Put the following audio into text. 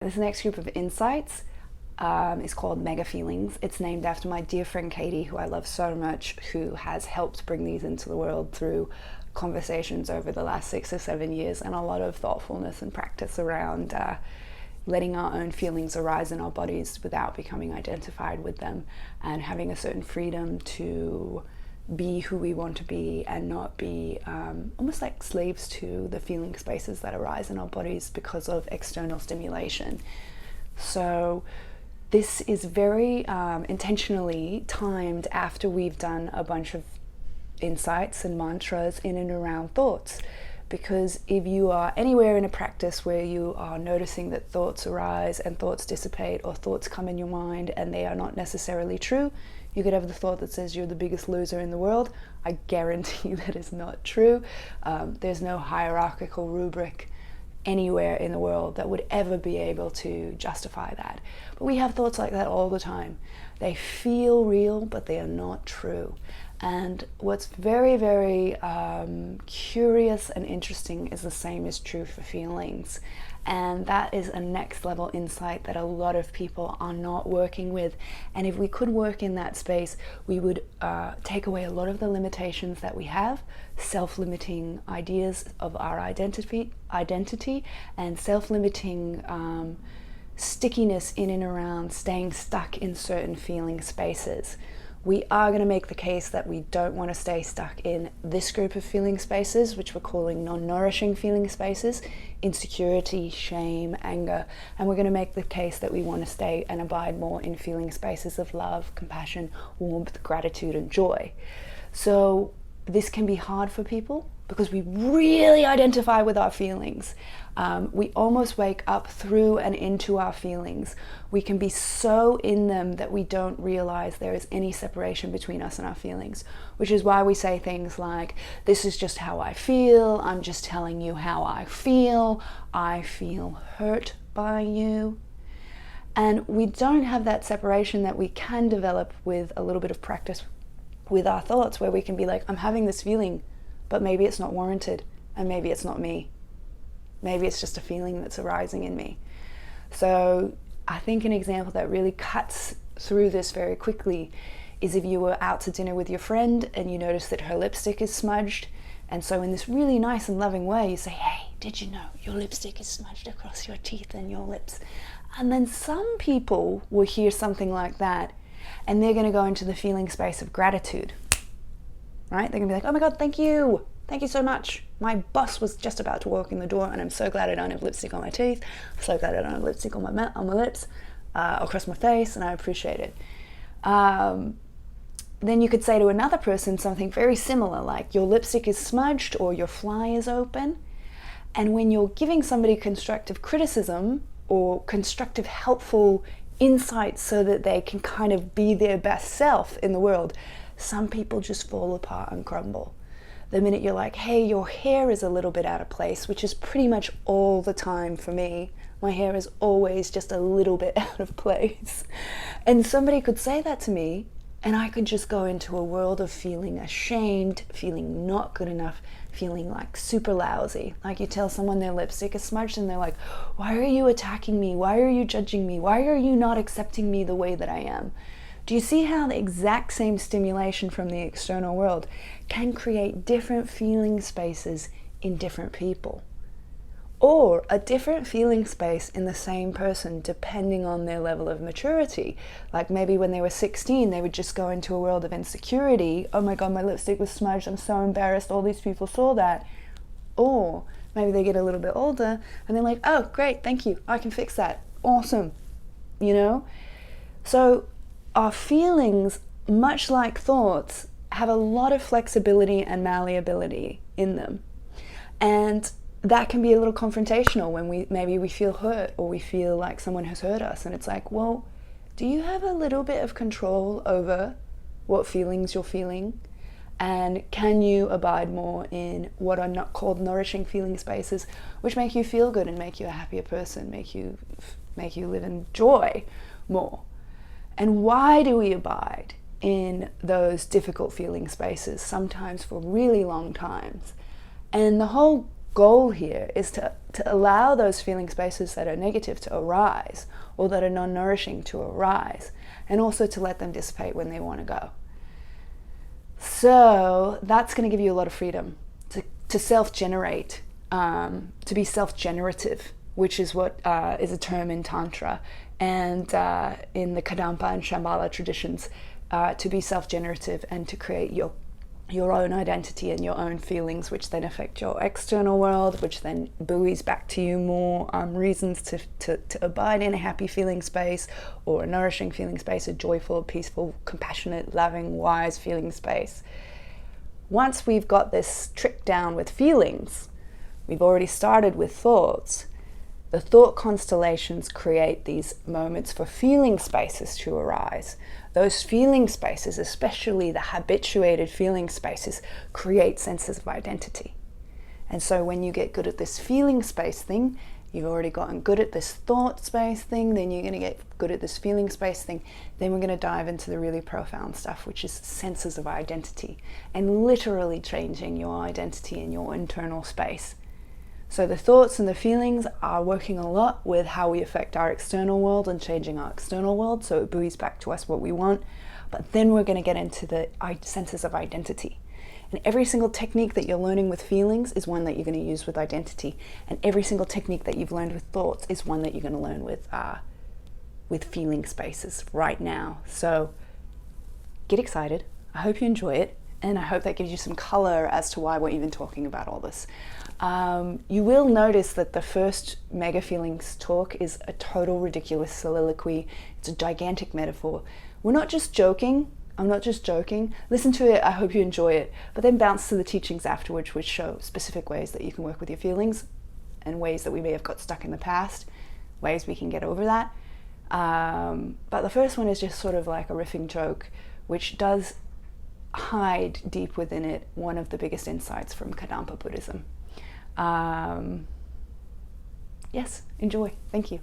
This next group of insights is called Mega Feelings. It's named after my dear friend Katie, who I love so much, who has helped bring these into the world through conversations over the last 6 or 7 years and a lot of thoughtfulness and practice around letting our own feelings arise in our bodies without becoming identified with them, and having a certain freedom to be who we want to be and not be almost like slaves to the feeling spaces that arise in our bodies because of external stimulation. So this is very intentionally timed after we've done a bunch of insights and mantras in and around thoughts. Because if you are anywhere in a practice where you are noticing that thoughts arise and thoughts dissipate, or thoughts come in your mind and they are not necessarily true, you could have the thought that says you're the biggest loser in the world. I guarantee that is not true. There's no hierarchical rubric anywhere in the world that would ever be able to justify that. But we have thoughts like that all the time. They feel real, but they are not true. And what's very, very curious and interesting is the same is true for feelings. And that is a next level insight that a lot of people are not working with. And if we could work in that space, we would take away a lot of the limitations that we have, self-limiting ideas of our identity and self-limiting stickiness in and around staying stuck in certain feeling spaces. We are going to make the case that we don't want to stay stuck in this group of feeling spaces, which we're calling non-nourishing feeling spaces: insecurity, shame, anger. And we're going to make the case that we want to stay and abide more in feeling spaces of love, compassion, warmth, gratitude, and joy. So this can be hard for people because we really identify with our feelings. We almost wake up through and into our feelings. We can be so in them that we don't realize there is any separation between us and our feelings, which is why we say things like, this is just how I feel, I'm just telling you how I feel hurt by you. And we don't have that separation that we can develop with a little bit of practice with our thoughts, where we can be like, I'm having this feeling, but maybe it's not warranted, and maybe it's not me. Maybe it's just a feeling that's arising in me. So I think an example that really cuts through this very quickly is if you were out to dinner with your friend and you notice that her lipstick is smudged. And so in this really nice and loving way, you say, hey, did you know your lipstick is smudged across your teeth and your lips? And then some people will hear something like that and they're going to go into the feeling space of gratitude, right? They're going to be like, oh my God, thank you. Thank you so much. My boss was just about to walk in the door and I'm so glad I don't have lipstick on my teeth. I'm so glad I don't have lipstick on my lips, across my face, and I appreciate it. Then you could say to another person something very similar, like your lipstick is smudged or your fly is open. And when you're giving somebody constructive criticism or constructive, helpful insights so that they can kind of be their best self in the world, some people just fall apart and crumble. The minute you're like, hey, your hair is a little bit out of place, which is pretty much all the time for me. My hair is always just a little bit out of place. And somebody could say that to me, and I could just go into a world of feeling ashamed, feeling not good enough, feeling like super lousy. Like you tell someone their lipstick is smudged and they're like, why are you attacking me? Why are you judging me? Why are you not accepting me the way that I am? Do you see how the exact same stimulation from the external world can create different feeling spaces in different people? Or a different feeling space in the same person depending on their level of maturity. Like maybe when they were 16, they would just go into a world of insecurity. Oh my God, my lipstick was smudged. I'm so embarrassed. All these people saw that. Or maybe they get a little bit older and they're like, oh, great, thank you. I can fix that. Awesome. You know? So our feelings, much like thoughts, have a lot of flexibility and malleability in them. And that can be a little confrontational when maybe we feel hurt or we feel like someone has hurt us. And it's like, well, do you have a little bit of control over what feelings you're feeling? And can you abide more in what are not called nourishing feeling spaces, which make you feel good and make you a happier person, make you live in joy more? And why do we abide in those difficult feeling spaces, sometimes for really long times? And the whole goal here is to allow those feeling spaces that are negative to arise, or that are non-nourishing to arise, and also to let them dissipate when they want to go. So that's going to give you a lot of freedom to self-generate, to be self-generative, which is what is a term in Tantra and in the Kadampa and Shambhala traditions, to be self-generative and to create your own identity and your own feelings, which then affect your external world, which then buoys back to you more reasons to abide in a happy feeling space, or a nourishing feeling space, a joyful, peaceful, compassionate, loving, wise feeling space. Once we've got this trick down with feelings, we've already started with thoughts. The thought constellations create these moments for feeling spaces to arise. Those feeling spaces, especially the habituated feeling spaces, create senses of identity. And so when you get good at this feeling space thing, you've already gotten good at this thought space thing, then you're going to get good at this feeling space thing. Then we're going to dive into the really profound stuff, which is senses of identity, and literally changing your identity in your internal space. So the thoughts and the feelings are working a lot with how we affect our external world and changing our external world, so it buoys back to us what we want. But then we're going to get into the senses of identity. And every single technique that you're learning with feelings is one that you're going to use with identity. And every single technique that you've learned with thoughts is one that you're going to learn with feeling spaces right now. So get excited. I hope you enjoy it. And I hope that gives you some color as to why we're even talking about all this. You will notice that the first Mega Feelings talk is a total ridiculous soliloquy. It's a gigantic metaphor. We're not just joking. I'm not just joking. Listen to it. I hope you enjoy it. But then bounce to the teachings afterwards, which show specific ways that you can work with your feelings, and ways that we may have got stuck in the past, ways we can get over that. But the first one is just sort of like a riffing joke, which does hide deep within it one of the biggest insights from Kadampa Buddhism. Yes, enjoy. Thank you.